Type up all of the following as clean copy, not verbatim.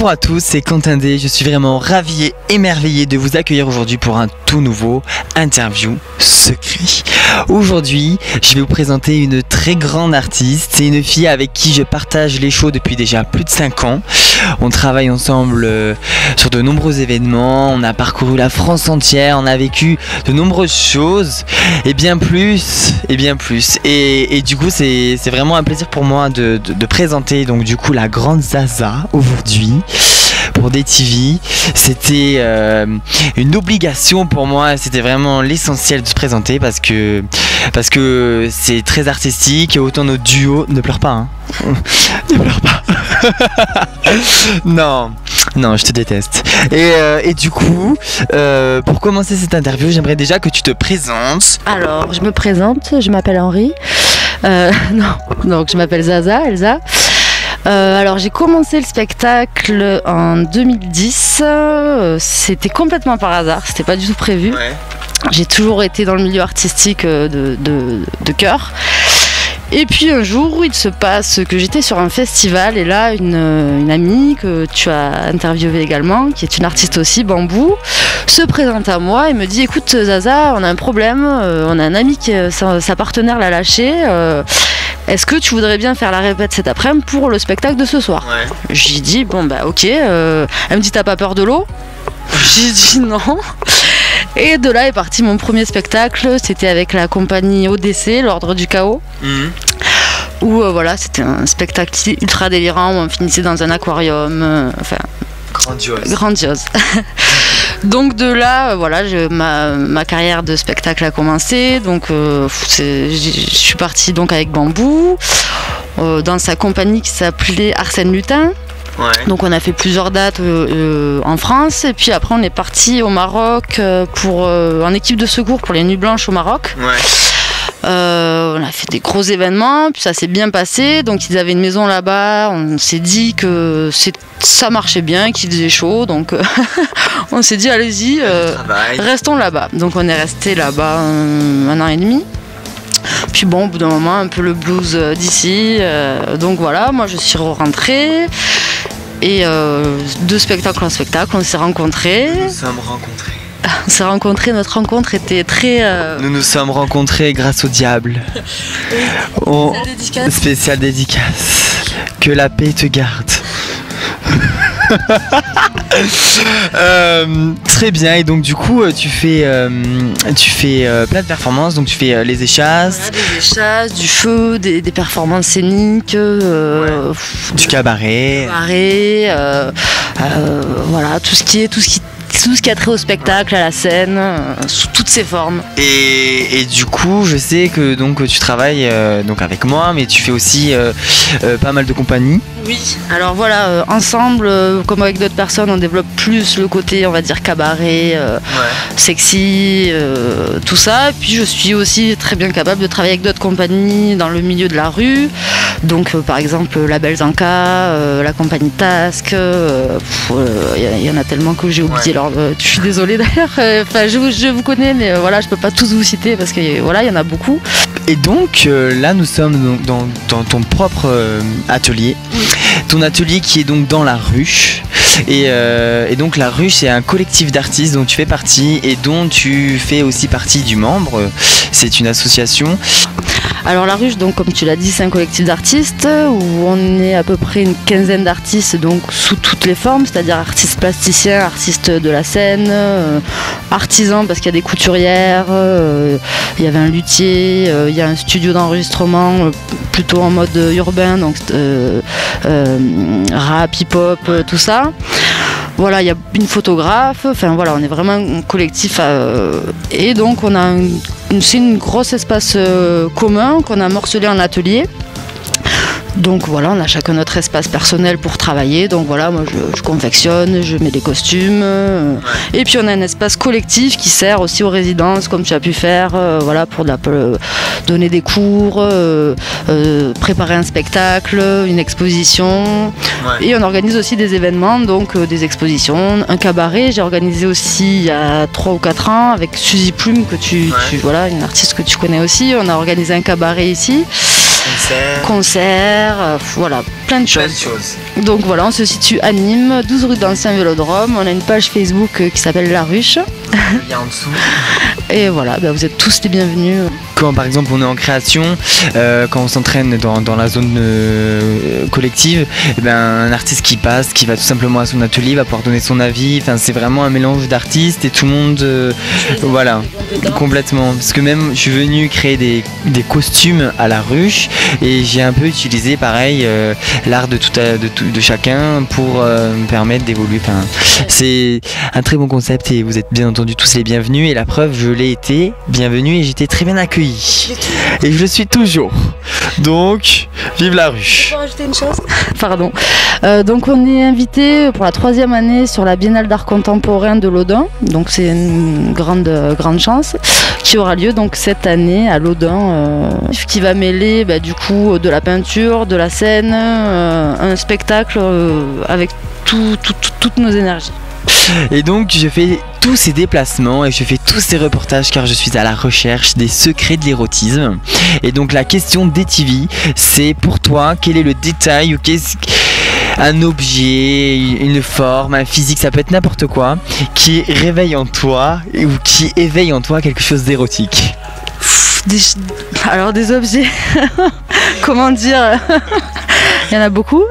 Bonjour à tous, c'est Quentin D. Je suis vraiment ravi et émerveillé de vous accueillir aujourd'hui pour un tout nouveau interview secret. Aujourd'hui, je vais vous présenter une très grande artiste. C'est une fille avec qui je partage les shows depuis déjà plus de 5 ans. On travaille ensemble sur de nombreux événements, on a parcouru la France entière, on a vécu de nombreuses choses et bien plus, et bien plus. Et du coup, c'est vraiment un plaisir pour moi de présenter donc du coup la grande Zaza aujourd'hui pour DTV. C'était une obligation pour moi, c'était vraiment l'essentiel de se présenter parce que c'est très artistique. Autant nos duos, ne pleure pas hein. Ne pleure pas. Non, je te déteste. Et du coup, pour commencer cette interview, j'aimerais déjà que tu te présentes. Alors, je me présente, je m'appelle Henri. Donc je m'appelle Zaza, Elsa. Alors j'ai commencé le spectacle en 2010, c'était complètement par hasard, c'était pas du tout prévu. Ouais. J'ai toujours été dans le milieu artistique de cœur. Et puis un jour, il se passe que j'étais sur un festival et là, une amie que tu as interviewée également, qui est une artiste aussi, Bambou, se présente à moi et me dit « Écoute Zaza, on a un problème, on a un ami qui sa partenaire l'a lâché, est-ce que tu voudrais bien faire la répète cet après-midi pour le spectacle de ce soir ?» Ouais. J'ai dit « Bon bah ok, elle me dit « T'as pas peur de l'eau ?» J'ai dit non. Et de là est parti mon premier spectacle, c'était avec la compagnie ODC, l'Ordre du Chaos. Où voilà, c'était un spectacle ultra délirant où on finissait dans un aquarium, enfin grandiose. Donc de là, voilà, ma carrière de spectacle a commencé. Donc je suis partie donc avec Bambou dans sa compagnie qui s'appelait Arsène Lupin. Ouais. Donc on a fait plusieurs dates en France et puis après on est parti au Maroc en équipe de secours pour les Nuits Blanches au Maroc. Ouais. On a fait des gros événements, puis ça s'est bien passé. Donc ils avaient une maison là-bas. On s'est dit que ça marchait bien, qu'il faisait chaud. Donc on s'est dit allez-y, restons là-bas. Donc on est resté là-bas un an et demi. Puis bon, au bout d'un moment, un peu le blues d'ici. Donc voilà, moi je suis rentrée. Et de spectacle en spectacle, on s'est rencontrés. Nous sommes rencontrés. On s'est rencontrés, notre rencontre était très... Nous nous sommes rencontrés grâce au diable. Spéciale dédicace. Que la paix te garde. Très bien, et donc du coup tu fais plein de performances, donc tu fais les échasses, voilà, des échasses, du feu, des performances scéniques, du cabaret, voilà, tout ce qui a trait au spectacle, à la scène, sous toutes ses formes. Et du coup, je sais que donc tu travailles donc avec moi, mais tu fais aussi pas mal de compagnies. Oui. Alors voilà, ensemble, comme avec d'autres personnes, on développe plus le côté, on va dire, cabaret, sexy, tout ça. Et puis je suis aussi très bien capable de travailler avec d'autres compagnies dans le milieu de la rue. Donc par exemple la Belle Zanka, la compagnie Task, il y en a tellement que j'ai oublié. Alors je suis désolée d'ailleurs, je vous connais, mais voilà, je peux pas tous vous citer parce que voilà, il y en a beaucoup. Et donc là nous sommes donc dans ton propre atelier. Ton atelier qui est donc dans la Ruche. Et donc la Ruche, c'est un collectif d'artistes dont tu fais partie et dont tu fais aussi partie du membre. C'est une association. Alors la Ruche, donc comme tu l'as dit, c'est un collectif d'artistes où on est à peu près une quinzaine d'artistes, donc sous toutes les formes, c'est-à-dire artistes plasticiens, artistes de la scène, artisans parce qu'il y a des couturières, il y avait un luthier, il y a un studio d'enregistrement plutôt en mode urbain, donc rap, hip-hop, tout ça. Voilà, il y a une photographe, enfin voilà, on est vraiment un collectif et donc on a c'est une grosse espace commun qu'on a morcelé en atelier. Donc voilà, on a chacun notre espace personnel pour travailler. Donc voilà, moi je confectionne, je mets des costumes. Et puis on a un espace collectif qui sert aussi aux résidences, comme tu as pu faire, voilà, pour donner des cours, préparer un spectacle, une exposition. Ouais. Et on organise aussi des événements, donc des expositions, un cabaret. J'ai organisé aussi il y a 3 ou 4 ans avec Suzy Plume, voilà, une artiste que tu connais aussi. On a organisé un cabaret ici. concerts, voilà, plein de choses. Donc voilà, on se situe à Nîmes, 12 rue d'Ancien Vélodrome. On a une page Facebook qui s'appelle La Ruche. Il y a en dessous. Et voilà, vous êtes tous les bienvenus. Quand par exemple on est en création, quand on s'entraîne dans la zone collective, un artiste qui passe, qui va tout simplement à son atelier, va pouvoir donner son avis. Enfin, c'est vraiment un mélange d'artistes et tout le monde, voilà, complètement. Parce que même je suis venu créer des costumes à la ruche et j'ai un peu utilisé pareil l'art de chacun pour me permettre d'évoluer. Enfin, c'est un très bon concept et vous êtes bien entendu tous les bienvenus. Et la preuve, je l'ai été, bienvenue, et j'étais très bien accueilli. Et je le suis toujours. Donc, vive la ruche. Je peux rajouter une chose ? Pardon. Donc on est invité pour la 3e année sur la Biennale d'art contemporain de Laudun. Donc c'est une grande chance qui aura lieu donc cette année à Laudun, qui va mêler du coup de la peinture, de la scène, un spectacle avec toutes nos énergies. Et donc je fais tous ces déplacements et je fais tous ces reportages car je suis à la recherche des secrets de l'érotisme. Et donc la question d'Etivi, c'est pour toi, quel est le détail ou qu'est-ce un objet, une forme, un physique, ça peut être n'importe quoi, qui réveille en toi ou qui éveille en toi quelque chose d'érotique? Alors des objets, comment dire, il y en a beaucoup.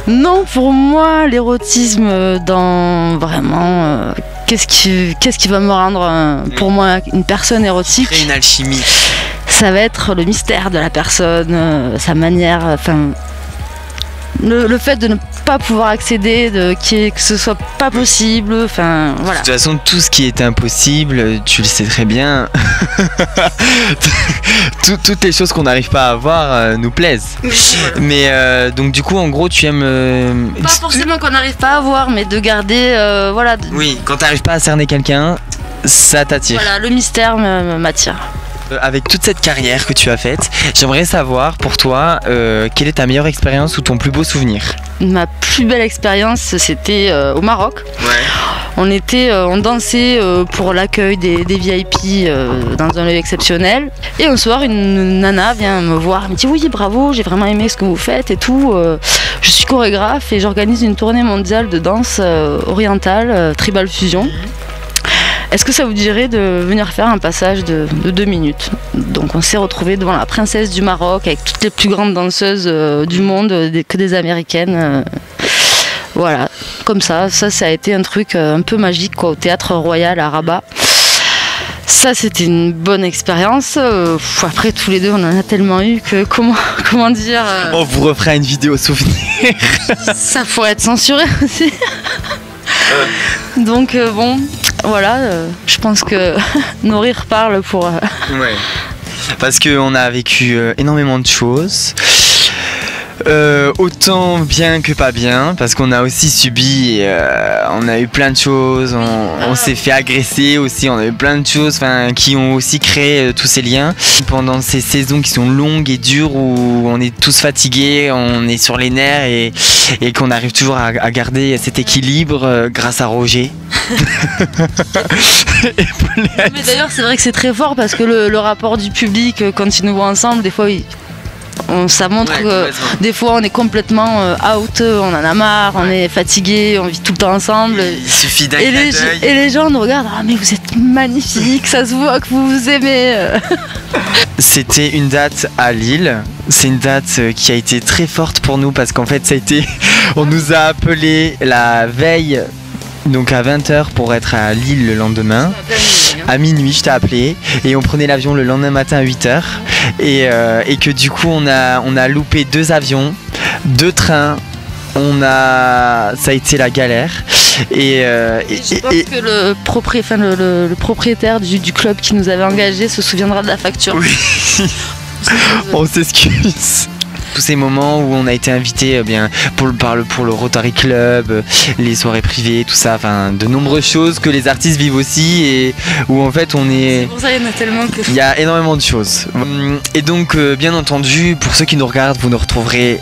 Non, pour moi, l'érotisme dans vraiment qu'est-ce qui va me rendre pour moi une personne érotique. Créer une alchimie. Ça va être le mystère de la personne, sa manière, enfin le fait de ne pas pouvoir accéder, que ce soit pas possible, enfin voilà. De toute façon, tout ce qui est impossible, tu le sais très bien. Toutes les choses qu'on n'arrive pas à avoir nous plaisent. Mais donc du coup, en gros, tu aimes. Pas forcément qu'on n'arrive pas à avoir, mais de garder, voilà. Oui, quand t'arrives pas à cerner quelqu'un, ça t'attire. Voilà, le mystère m'attire. Avec toute cette carrière que tu as faite, j'aimerais savoir pour toi quelle est ta meilleure expérience ou ton plus beau souvenir? Ma plus belle expérience, c'était au Maroc. Ouais. On dansait pour l'accueil des VIP dans un lieu exceptionnel. Et un soir, une nana vient me voir, elle me dit oui, bravo, j'ai vraiment aimé ce que vous faites et tout. Je suis chorégraphe et j'organise une tournée mondiale de danse orientale, Tribal Fusion. Est-ce que ça vous dirait de venir faire un passage de 2 minutes? Donc on s'est retrouvés devant la princesse du Maroc avec toutes les plus grandes danseuses du monde, que des américaines. Voilà, comme ça a été un truc un peu magique quoi, au Théâtre Royal à Rabat. Ça c'était une bonne expérience. Après tous les deux on en a tellement eu que comment dire. On vous refera une vidéo souvenir. Ça pourrait être censuré aussi. Donc bon, voilà, je pense que nos rires parlent pour. Ouais. Parce qu'on a vécu énormément de choses. Autant bien que pas bien, parce qu'on a aussi subi, on a eu plein de choses, on s'est fait agresser aussi, on a eu plein de choses qui ont aussi créé tous ces liens. Pendant ces saisons qui sont longues et dures où on est tous fatigués, on est sur les nerfs et qu'on arrive toujours à garder cet équilibre grâce à Roger. Mais d'ailleurs c'est vrai que c'est très fort parce que le rapport du public quand ils nous voient ensemble, des fois ça montre que des fois on est complètement out, on en a marre, on est fatigué, on vit tout le temps ensemble. Il suffit d'un et les gens nous regardent, ah mais vous êtes magnifiques, ça se voit que vous vous aimez. C'était une date à Lille. C'est une date qui a été très forte pour nous parce qu'en fait ça a été, on nous a appelé la veille. Donc à 20h pour être à Lille le lendemain. À minuit, je t'ai appelé et on prenait l'avion le lendemain matin à 8h et que du coup on a loupé 2 avions, 2 trains, ça a été la galère et je pense que le propriétaire du club qui nous avait engagés se souviendra de la facture. Oui. On s'excuse. Tous ces moments où on a été invité pour le Rotary Club, les soirées privées, tout ça, de nombreuses choses que les artistes vivent aussi et où en fait on est. C'est pour ça qu'il y en a tellement que. Il y a énormément de choses. Et donc bien entendu, pour ceux qui nous regardent, vous nous retrouverez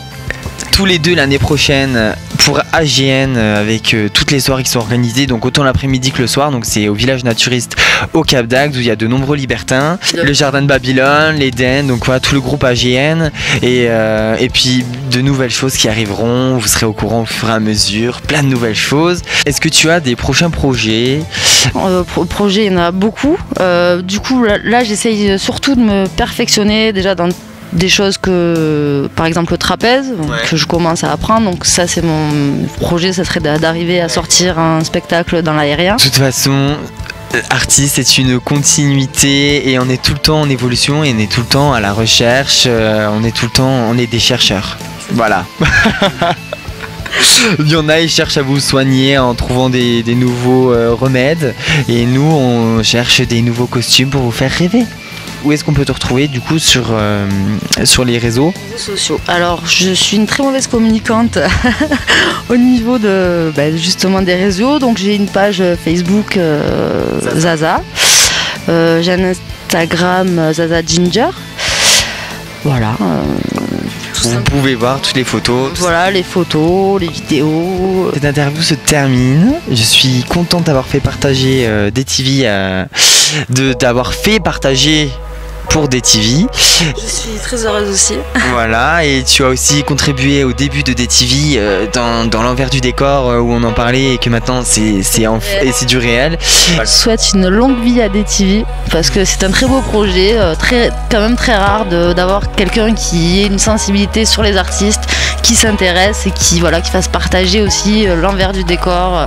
tous les deux l'année prochaine pour AGN avec toutes les soirées qui sont organisées, donc autant l'après-midi que le soir. Donc c'est au village naturiste au Cap d'Agde où il y a de nombreux libertins, le jardin de Babylone, l'Éden, donc voilà tout le groupe AGN et puis de nouvelles choses qui arriveront, vous serez au courant au fur et à mesure, plein de nouvelles choses. Est-ce que tu as des prochains projets? Projets, il y en a beaucoup. Du coup là j'essaye surtout de me perfectionner déjà dans des choses que, par exemple le trapèze, que je commence à apprendre, donc ça c'est mon projet, ça serait d'arriver à sortir un spectacle dans l'aérien. De toute façon, artiste c'est une continuité et on est tout le temps en évolution et on est tout le temps à la recherche, on est des chercheurs, voilà. Il y en a, ils cherchent à vous soigner en trouvant des nouveaux remèdes et nous on cherche des nouveaux costumes pour vous faire rêver. Où est-ce qu'on peut te retrouver du coup sur les réseaux sociaux? Alors je suis une très mauvaise communicante au niveau de justement des réseaux, donc j'ai une page Facebook Zaza, j'ai un Instagram Zaza Ginger, voilà. Vous pouvez voir toutes les photos. Voilà, les photos, les vidéos. Cette interview se termine. Je suis contente d'avoir fait partager DTV, d'avoir fait partager pour DTV. Je suis très heureuse aussi. Voilà, et tu as aussi contribué au début de DTV dans l'envers du décor où on en parlait et que maintenant c'est du réel. Je souhaite une longue vie à DTV parce que c'est un très beau projet, quand même très rare d'avoir quelqu'un qui ait une sensibilité sur les artistes, qui s'intéresse et qui fasse partager aussi l'envers du décor.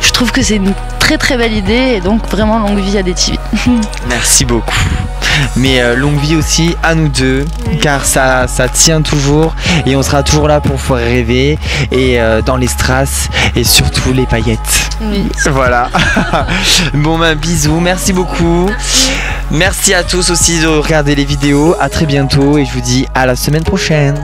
Je trouve que c'est une très très belle idée et donc vraiment longue vie à DTV. Merci beaucoup. Mais longue vie aussi à nous deux, car ça tient toujours et on sera toujours là pour faire rêver et dans les strass et surtout les paillettes. Oui. Voilà. Bon bisous, merci beaucoup. Merci à tous aussi de regarder les vidéos. À très bientôt et je vous dis à la semaine prochaine.